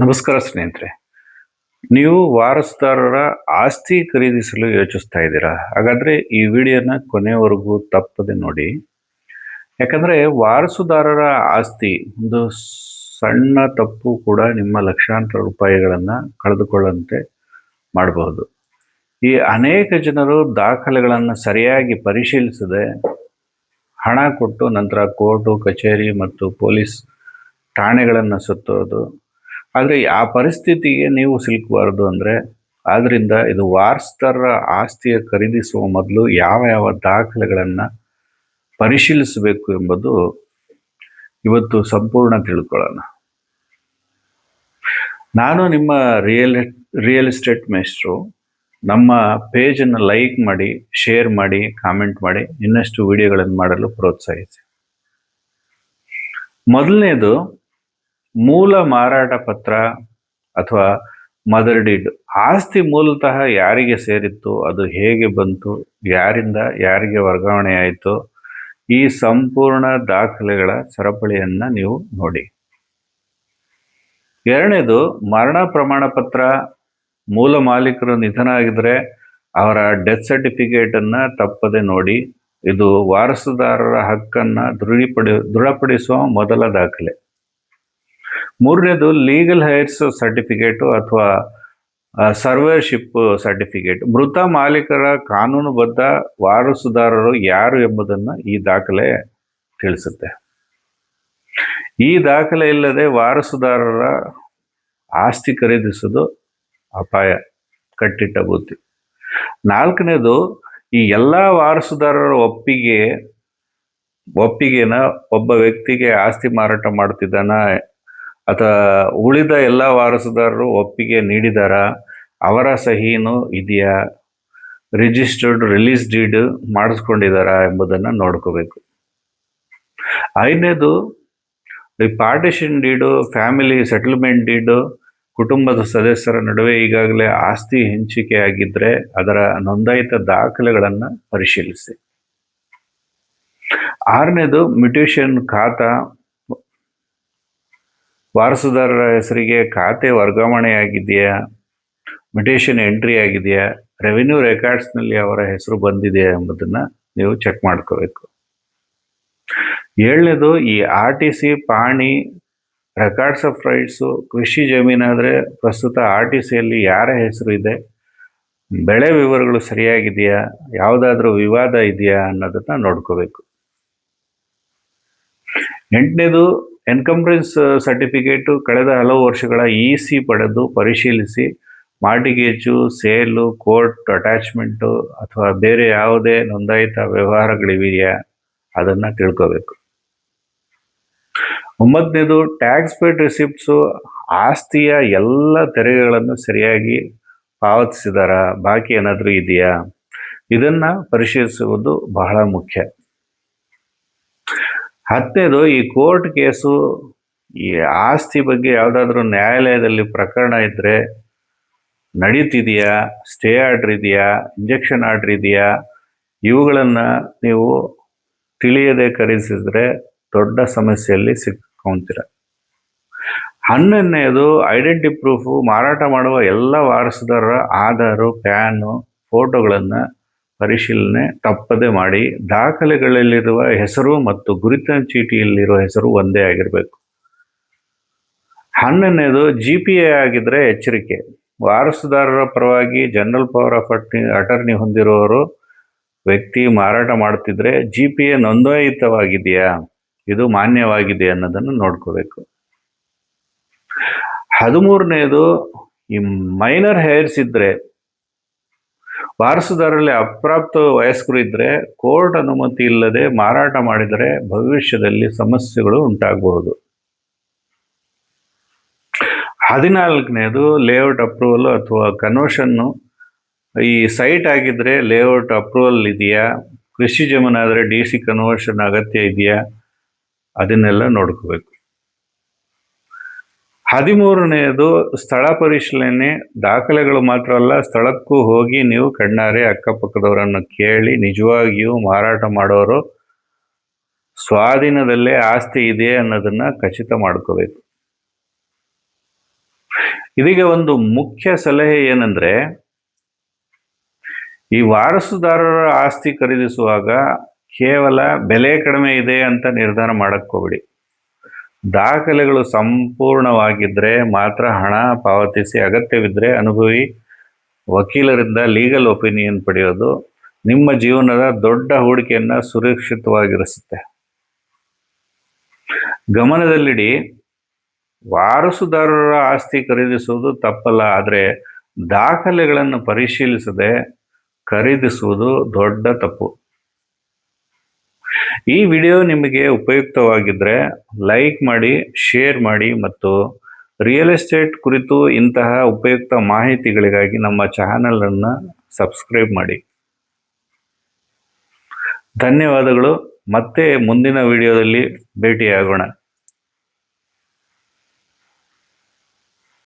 ನಮಸ್ಕಾರ ಸ್ನೇಹಿತರೆ. ನೀವು ವಾರಸುದಾರರ ಆಸ್ತಿ ಖರೀದಿಸಲು ಯೋಚಿಸ್ತಾ ಇದ್ದೀರಾ? ಹಾಗಾದ್ರೆ ಈ ವಿಡಿಯೋನ ಕೊನೆವರೆಗೂ ತಪ್ಪದೆ ನೋಡಿ. ಯಾಕಂದ್ರೆ ವಾರಸುದಾರರ ಆಸ್ತಿ ಒಂದು ಸಣ್ಣ ತಪ್ಪು ಕೂಡ ನಿಮ್ಮ ಲಕ್ಷಾಂತರ ರೂಪಾಯಿಗಳನ್ನ ಕಳೆದುಕೊಳ್ಳಂತೆ ಮಾಡಬಹುದು. ಈ ಅನೇಕ ಜನರು ದಾಖಲೆಗಳನ್ನು ಸರಿಯಾಗಿ ಪರಿಶೀಲಿಸದೆ ಹಣ ಕೊಟ್ಟು ನಂತರ ಕೋರ್ಟು ಕಚೇರಿ ಮತ್ತು ಪೊಲೀಸ್ ಠಾಣೆಗಳನ್ನು ಸುತ್ತೋದು. ಆದರೆ ಆ ಪರಿಸ್ಥಿತಿಗೆ ನೀವು ಸಿಲುಕಬಾರದು ಅಂದರೆ, ಆದ್ದರಿಂದ ಇದು ವಾರಸುದಾರರ ಆಸ್ತಿಯ ಖರೀದಿಸುವ ಮೊದಲು ಯಾವ ಯಾವ ದಾಖಲೆಗಳನ್ನು ಪರಿಶೀಲಿಸಬೇಕು ಎಂಬುದು ಇವತ್ತು ಸಂಪೂರ್ಣ ತಿಳ್ಕೊಳ್ಳೋಣ. ನಾನು ನಿಮ್ಮ ರಿಯಲ್ ಎಸ್ಟೇಟ್ ಮೇಸ್ಟ್ರು. ನಮ್ಮ ಪೇಜನ್ನು ಲೈಕ್ ಮಾಡಿ, ಶೇರ್ ಮಾಡಿ, ಕಾಮೆಂಟ್ ಮಾಡಿ, ಇನ್ನಷ್ಟು ವಿಡಿಯೋಗಳನ್ನು ಮಾಡಲು ಪ್ರೋತ್ಸಾಹಿಸಿ. ಮೊದಲನೇದು ಮೂಲ ಮಾರಾಟ ಪತ್ರ ಅಥವಾ ಮದರ್ ಡೀಡ್. ಆಸ್ತಿ ಮೂಲತಃ ಯಾರಿಗೆ ಸೇರಿತ್ತು, ಅದು ಹೇಗೆ ಬಂತು, ಯಾರಿಂದ ಯಾರಿಗೆ ವರ್ಗಾವಣೆ ಆಯಿತು, ಈ ಸಂಪೂರ್ಣ ದಾಖಲೆಗಳ ಸರಪಳಿಯನ್ನು ನೀವು ನೋಡಿ. ಎರಡನೇದು ಮರಣ ಪ್ರಮಾಣ ಪತ್ರ. ಮೂಲ ಮಾಲೀಕರು ನಿಧನ ಆಗಿದ್ರೆ ಅವರ ಡೆತ್ ಸರ್ಟಿಫಿಕೇಟನ್ನು ತಪ್ಪದೆ ನೋಡಿ. ಇದು ವಾರಸುದಾರರ ಹಕ್ಕನ್ನು ದೃಢಪಡಿಸುವ ಮೊದಲ ದಾಖಲೆ. ಮೂರನೇದು ಲೀಗಲ್ ಹೈರ್ಸ್ ಸರ್ಟಿಫಿಕೇಟು ಅಥವಾ ಸರ್ವೇರ್ಶಿಪ್ ಸರ್ಟಿಫಿಕೇಟ್. ಮೃತ ಮಾಲೀಕರ ಕಾನೂನುಬದ್ಧ ವಾರಸುದಾರರು ಯಾರು ಎಂಬುದನ್ನು ಈ ದಾಖಲೆ ತಿಳಿಸುತ್ತೆ. ಈ ದಾಖಲೆ ಇಲ್ಲದೆ ವಾರಸುದಾರರ ಆಸ್ತಿ ಖರೀದಿಸುವುದು ಅಪಾಯ, ಕಟ್ಟಿಟ್ಟ ಬುತ್ತಿ. ನಾಲ್ಕನೇದು ಈ ಎಲ್ಲ ವಾರಸುದಾರರ ಒಪ್ಪಿಗೆನ ಒಬ್ಬ ವ್ಯಕ್ತಿಗೆ ಆಸ್ತಿ ಮಾರಾಟ ಮಾಡ್ತಿದ್ದಾನ ಅಥವಾ ಉಳಿದ ಎಲ್ಲ ವಾರಸುದಾರರು ಒಪ್ಪಿಗೆ ನೀಡಿದಾರ, ಅವರ ಸಹಿನೂ ಇದೆಯಾ, ರಿಜಿಸ್ಟರ್ಡ್ ರಿಲೀಸ್ ಡೀಡ್ ಮಾಡಿಸ್ಕೊಂಡಿದಾರ ಎಂಬುದನ್ನು ನೋಡ್ಕೋಬೇಕು. ಐದನೇದು partition deed, family settlement deed. ಕುಟುಂಬದ ಸದಸ್ಯರ ನಡುವೆ ಈಗಾಗಲೇ ಆಸ್ತಿ ಹಂಚಿಕೆ ಆಗಿದ್ರೆ ಅದರ ನೋಂದಾಯಿತ ದಾಖಲೆಗಳನ್ನು ಪರಿಶೀಲಿಸಿ. ಆರನೇದು ಮ್ಯೂಟೇಷನ್ ಖಾತಾ. ವಾರಸುದಾರರ ಹೆಸರಿಗೆ ಖಾತೆ ವರ್ಗಾವಣೆಯಾಗಿದೆಯಾ, ಮ್ಯೂಟೇಷನ್ ಎಂಟ್ರಿ ಆಗಿದೆಯಾ, ರೆವಿನ್ಯೂ ರೆಕಾರ್ಡ್ಸ್ನಲ್ಲಿ ಅವರ ಹೆಸರು ಬಂದಿದೆಯಾ ಎಂಬುದನ್ನು ನೀವು ಚೆಕ್ ಮಾಡ್ಕೋಬೇಕು. ಏಳನೇದು ಈ RTC, ಪಾಣಿ, ರೆಕಾರ್ಡ್ಸ್ ಆಫ್ ರೈಟ್ಸು. ಕೃಷಿ ಜಮೀನಾದರೆ ಪ್ರಸ್ತುತ RTCಯಲ್ಲಿ ಯಾರ ಹೆಸರು ಇದೆ, ಬೆಳೆ ವಿವರಗಳು ಸರಿಯಾಗಿದೆಯಾ, ಯಾವುದಾದ್ರೂ ವಿವಾದ ಇದೆಯಾ ಅನ್ನೋದನ್ನ ನೋಡ್ಕೋಬೇಕು. ಎಂಟನೇದು ಎನ್ಕಂಬ್ರೆನ್ಸ್ ಸರ್ಟಿಫಿಕೇಟು. ಕಳೆದ ಹಲವು ವರ್ಷಗಳ EC ಪಡೆದು ಪರಿಶೀಲಿಸಿ ಮಾರ್ಟಿಗೇಜು, ಸೇಲು, ಕೋರ್ಟ್ ಅಟ್ಯಾಚ್ಮೆಂಟು ಅಥವಾ ಬೇರೆ ಯಾವುದೇ ನೋಂದಾಯಿತ ವ್ಯವಹಾರಗಳಿವೆಯಾ ಅದನ್ನು ತಿಳ್ಕೋಬೇಕು. ಒಂಬತ್ತನೇದು ಟ್ಯಾಕ್ಸ್ ಪೇಡ್ ರಿಸಿಪ್ಟ್ಸು. ಆಸ್ತಿಯ ಎಲ್ಲ ತೆರಿಗೆಗಳನ್ನು ಸರಿಯಾಗಿ ಪಾವತಿಸಿದಾರ, ಬಾಕಿ ಏನಾದರೂ ಇದೆಯಾ, ಇದನ್ನು ಪರಿಶೀಲಿಸುವುದು ಬಹಳ ಮುಖ್ಯ. ಹತ್ತನೇದು ಈ ಕೋರ್ಟ್ ಕೇಸು, ಈ ಆಸ್ತಿ ಬಗ್ಗೆ ಯಾವುದಾದ್ರೂ ನ್ಯಾಯಾಲಯದಲ್ಲಿ ಪ್ರಕರಣ ಇದ್ದರೆ ನಡೀತಿದೆಯಾ, ಸ್ಟೇ ಆರ್ಡ್ರ್ ಇದೆಯಾ, ಇಂಜೆಕ್ಷನ್ ಆರ್ಡ್ರ್ ಇದೆಯಾ, ಇವುಗಳನ್ನು ನೀವು ತಿಳಿಯದೆ ಖರೀದಿಸಿದ್ರೆ ದೊಡ್ಡ ಸಮಸ್ಯೆಯಲ್ಲಿ ಸಿಕ್ಕೊಂತೀರ. 11ನೇದು ಐಡೆಂಟಿ ಪ್ರೂಫು. ಮಾರಾಟ ಮಾಡುವ ಎಲ್ಲ ವಾರಸುದಾರರ ಆಧಾರು, ಪ್ಯಾನು, ಫೋಟೋಗಳನ್ನು ಪರಿಶೀಲನೆ ತಪ್ಪದೆ ಮಾಡಿ. ದಾಖಲೆಗಳಲ್ಲಿರುವ ಹೆಸರು ಮತ್ತು ಗುರುತಿನ ಚೀಟಿಯಲ್ಲಿರುವ ಹೆಸರು ಒಂದೇ ಆಗಿರಬೇಕು. 11ನೇದು GPA ಆಗಿದ್ರೆ ಎಚ್ಚರಿಕೆ. ವಾರಸುದಾರರ ಪರವಾಗಿ ಜನರಲ್ ಪವರ್ ಆಫ್ ಅಟರ್ನಿ ಹೊಂದಿರುವವರು ವ್ಯಕ್ತಿ ಮಾರಾಟ ಮಾಡ್ತಿದ್ರೆ GPA ನೋಂದಾಯಿತವಾಗಿದೆಯಾ, ಇದು ಮಾನ್ಯವಾಗಿದೆ ಅನ್ನೋದನ್ನು ನೋಡ್ಕೋಬೇಕು. 13ನೇದು ಈ ಮೈನರ್ ಹೇರ್ಸ್ ಇದ್ರೆ, ವಾರಸುದಾರರಲ್ಲಿ ಅಪ್ರಾಪ್ತ ವಯಸ್ಕರು ಇದ್ದರೆ ಕೋರ್ಟ್ ಅನುಮತಿ ಇಲ್ಲದೆ ಮಾರಾಟ ಮಾಡಿದರೆ ಭವಿಷ್ಯದಲ್ಲಿ ಸಮಸ್ಯೆಗಳು ಉಂಟಾಗಬಹುದು. 14ನೇದು ಲೇಔಟ್ ಅಪ್ರೂವಲ್ ಅಥವಾ ಕನ್ವರ್ಷನ್ನು. ಈ ಸೈಟ್ ಆಗಿದ್ರೆ ಲೇಔಟ್ ಅಪ್ರೂವಲ್ ಇದೆಯಾ, ಕೃಷಿ ಜಮೀನಾದರೆ DC ಕನ್ವರ್ಷನ್ ಅಗತ್ಯ ಇದೆಯಾ, ಅದನ್ನೆಲ್ಲ ನೋಡ್ಕೋಬೇಕು. 13ನೇದು ಸ್ಥಳ ಪರಿಶೀಲನೆ. ದಾಖಲೆಗಳು ಮಾತ್ರ ಅಲ್ಲ, ಸ್ಥಳಕ್ಕೂ ಹೋಗಿ ನೀವು ಕಣ್ಣಾರೆ ಅಕ್ಕಪಕ್ಕದವರನ್ನು ಕೇಳಿ ನಿಜವಾಗಿಯೂ ಮಾರಾಟ ಮಾಡೋರು ಸ್ವಾಧೀನದಲ್ಲೇ ಆಸ್ತಿ ಇದೆ ಅನ್ನೋದನ್ನ ಖಚಿತ ಮಾಡ್ಕೋಬೇಕು. ಇದೀಗ ಒಂದು ಮುಖ್ಯ ಸಲಹೆ ಏನಂದ್ರೆ, ಈ ವಾರಸುದಾರರ ಆಸ್ತಿ ಖರೀದಿಸುವಾಗ ಕೇವಲ ಬೆಲೆ ಕಡಿಮೆ ಇದೆ ಅಂತ ನಿರ್ಧಾರ ಮಾಡಕ್ ಹೋಗ್ಬೇಡಿ. ದಾಖಲೆಗಳು ಸಂಪೂರ್ಣವಾಗಿದ್ರೆ ಮಾತ್ರ ಹಣ ಪಾವತಿಸಿ, ಅಗತ್ಯವಿದ್ರೆ ಅನುಭವಿ ವಕೀಲರಿಂದ ಲೀಗಲ್ ಒಪಿನಿಯನ್ ಪಡೆಯೋದು ನಿಮ್ಮ ಜೀವನದ ದೊಡ್ಡ ಹೂಡಿಕೆಯನ್ನ ಸುರಕ್ಷಿತವಾಗಿರಿಸುತ್ತೆ. ಗಮನದಲ್ಲಿಡಿ, ವಾರಸುದಾರರ ಆಸ್ತಿ ಖರೀದಿಸುವುದು ತಪ್ಪಲ್ಲ, ಆದರೆ ದಾಖಲೆಗಳನ್ನು ಪರಿಶೀಲಿಸದೆ ಖರೀದಿಸುವುದು ದೊಡ್ಡ ತಪ್ಪು. ಈ ವಿಡಿಯೋ ನಿಮಗೆ ಉಪಯುಕ್ತವಾಗಿದ್ದರೆ ಲೈಕ್ ಮಾಡಿ, ಶೇರ್ ಮಾಡಿ ಮತ್ತು ರಿಯಲ್ ಎಸ್ಟೇಟ್ ಕುರಿತು ಇಂತಹ ಉಪಯುಕ್ತ ಮಾಹಿತಿಗಳಿಗಾಗಿ ನಮ್ಮ ಚಾನೆಲ್ ಅನ್ನು ಸಬ್ಸ್ಕ್ರೈಬ್ ಮಾಡಿ. ಧನ್ಯವಾದಗಳು. ಮತ್ತೆ ಮುಂದಿನ ವಿಡಿಯೋದಲ್ಲಿ ಭೇಟಿಯಾಗೋಣ.